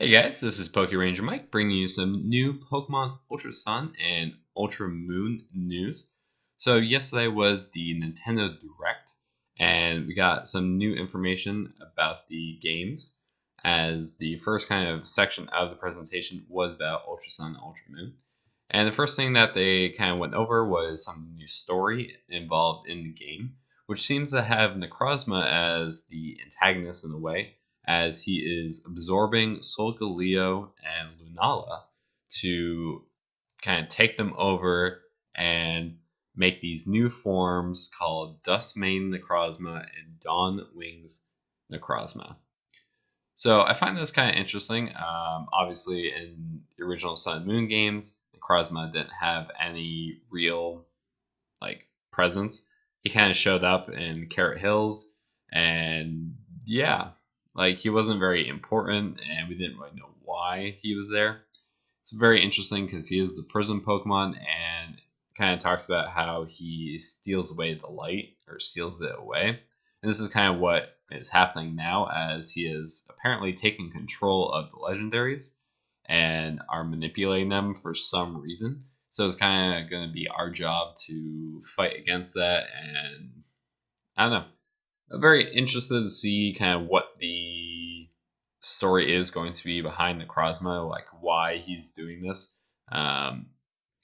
Hey guys, this is PokeRangerMike bringing you some new Pokemon Ultra Sun and Ultra Moon news. So yesterday was the Nintendo Direct, and we got some new information about the games, as the first kind of section of the presentation was about Ultra Sun and Ultra Moon. And the first thing that they kind of went over was some new story involved in the game, which seems to have Necrozma as the antagonist in a way, as he is absorbing Solgaleo and Lunala to kind of take them over and make these new forms called Dustmane Necrozma and Dawn Wings Necrozma. So I find this kind of interesting. Obviously, in the original Sun and Moon games, Necrozma didn't have any real presence. He kind of showed up in Carrot Hills, and yeah, he wasn't very important, and we didn't really know why he was there. It's very interesting because he is the Prism Pokemon, and kind of talks about how he steals away the light, or steals it away. And this is kind of what is happening now, as he is apparently taking control of the legendaries and are manipulating them for some reason. So it's kind of going to be our job to fight against that, and I don't know. I'm very interested to see kind of what the story is going to be behind Necrozma, like why he's doing this. One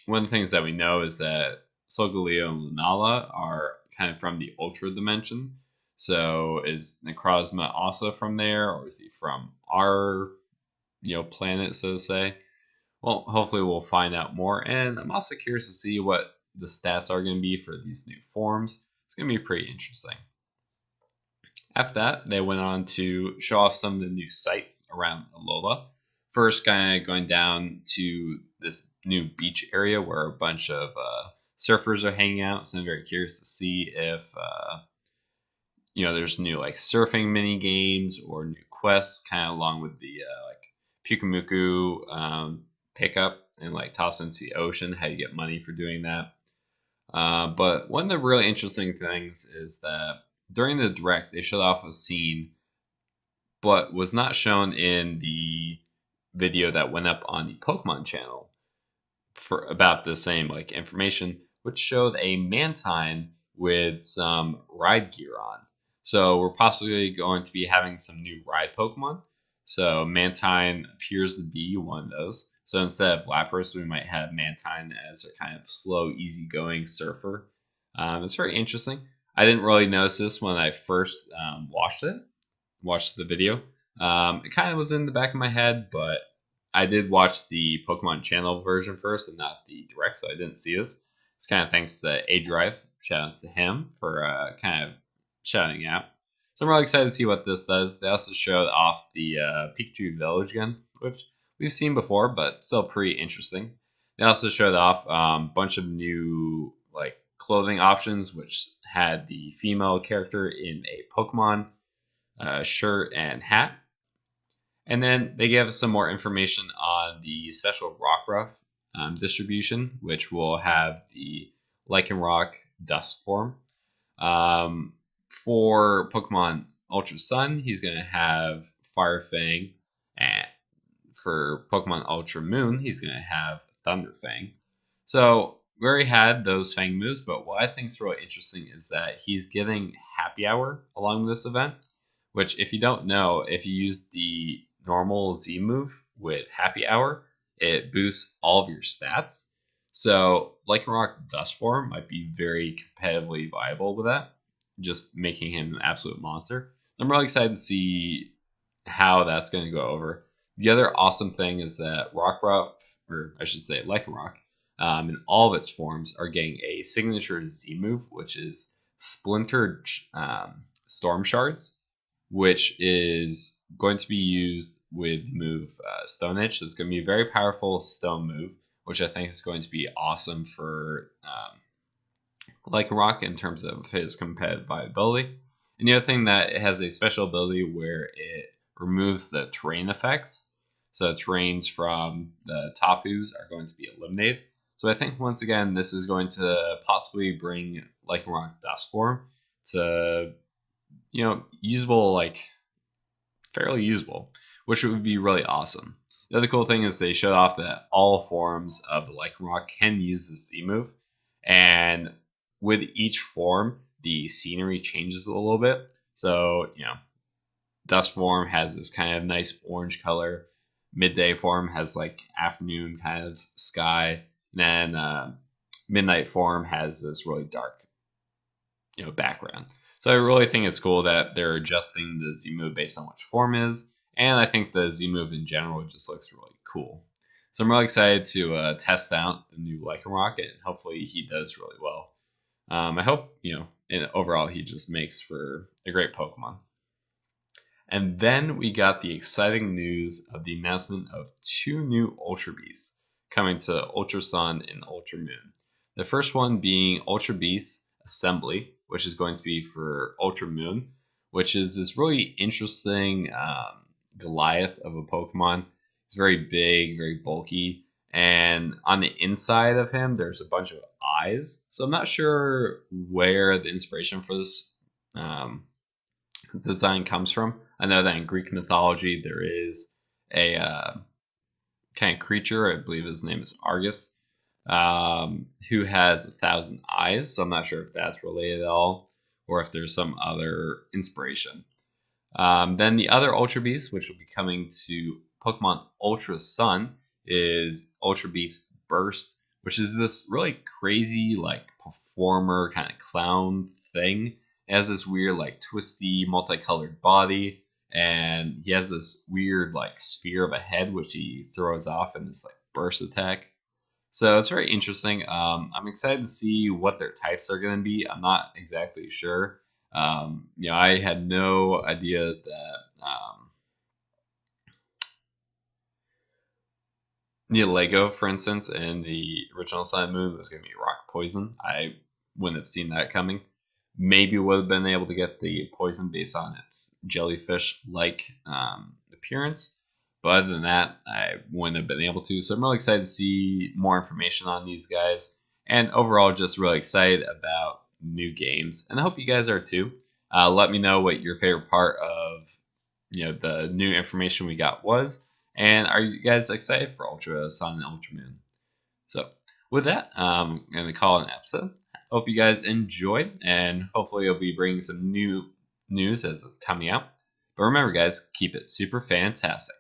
of the things that we know is that Solgaleo and Lunala are kind of from the Ultra dimension. So is Necrozma also from there, or is he from our planet, so to say? Well, hopefully we'll find out more, and I'm also curious to see what the stats are going to be for these new forms. It's going to be pretty interesting. After that, they went on to show off some of the new sites around Alola. First, kind of going down to this new beach area where a bunch of surfers are hanging out. So I'm very curious to see if there's new surfing mini games or new quests, kind of along with the Pyukumuku pickup and toss into the ocean. How you get money for doing that. But one of the really interesting things is that during the Direct, they showed off a scene, but was not shown in the video that went up on the Pokemon channel for about the same information, which showed a Mantine with some ride gear on. So we're possibly going to be having some new ride Pokemon. So Mantine appears to be one of those. So instead of Lapras, we might have Mantine as a kind of slow, easygoing surfer. It's very interesting. I didn't really notice this when I first watched the video. It kind of was in the back of my head, but I did watch the Pokemon channel version first and not the Direct, so I didn't see this. It's kind of thanks to A-Drive. Shoutouts to him for kind of shouting out. So I'm really excited to see what this does. They also showed off the Pikachu Village again, which we've seen before, but still pretty interesting. They also showed off a bunch of new clothing options, which had the female character in a Pokemon shirt and hat. And then they gave us some more information on the special Rockruff distribution, which will have the Lycanroc dust form. For Pokemon Ultra Sun, he's going to have Fire Fang, and for Pokemon Ultra Moon, he's going to have Thunder Fang. So we already had those Fang moves, but what I think is really interesting is that he's getting Happy Hour along with this event, which if you don't know, if you use the normal Z move with Happy Hour, it boosts all of your stats. So Lycanroc Dust Form might be very competitively viable with that, just making him an absolute monster. I'm really excited to see how that's going to go over. The other awesome thing is that Rockruff, or I should say Lycanroc, in all of its forms, are getting a signature Z move, which is Splintered Storm Shards, which is going to be used with the move Stone Edge. So it's going to be a very powerful stone move, which I think is going to be awesome for Lycanroc in terms of his competitive viability. And the other thing, that it has a special ability where it removes the terrain effects. So terrains from the Tapus are going to be eliminated. So I think once again, this is going to possibly bring Lycanroc Dust Form to, usable, fairly usable, which would be really awesome. The other cool thing is they showed off that all forms of the Lycanroc can use the Z move, and with each form, the scenery changes a little bit. So, Dust form has this kind of nice orange color. Midday form has like afternoon kind of sky. And then midnight form has this really dark, background. So I really think it's cool that they're adjusting the Z move based on which form is. And I think the Z move in general just looks really cool. So I'm really excited to test out the new Lycanroc, and hopefully he does really well. I hope, overall he just makes for a great Pokemon. And then we got the exciting news of the announcement of 2 new Ultra Beasts coming to Ultra Sun and Ultra Moon. The first one being Ultra Beast Assembly, which is going to be for Ultra Moon, which is this really interesting Goliath of a Pokemon. It's very big, very bulky, and on the inside of him, there's a bunch of eyes. So I'm not sure where the inspiration for this design comes from. I know that in Greek mythology there is a kind of creature, I believe his name is Argus, who has 1,000 eyes. So I'm not sure if that's related at all, or if there's some other inspiration. Then the other Ultra Beast, which will be coming to Pokemon Ultra Sun, is Ultra Beast Burst, which is this really crazy like performer kind of clown thing. It has this weird like twisty multicolored body, and he has this weird like sphere of a head which he throws off in this like burst attack. So it's very interesting. I'm excited to see what their types are going to be. I'm not exactly sure. I had no idea that Lego, for instance, in the original Sun and Moon was going to be rock poison. I wouldn't have seen that coming. Maybe would have been able to get the poison based on its jellyfish-like appearance. But other than that, I wouldn't have been able to. So I'm really excited to see more information on these guys. And overall, just really excited about new games. And I hope you guys are too. Let me know what your favorite part of the new information we got was. And are you guys excited for Ultra Sun and Ultra Moon? So with that, I'm going to call it an episode. Hope you guys enjoyed, and hopefully I'll be bringing some new news as it's coming out. But remember, guys, keep it super fantastic.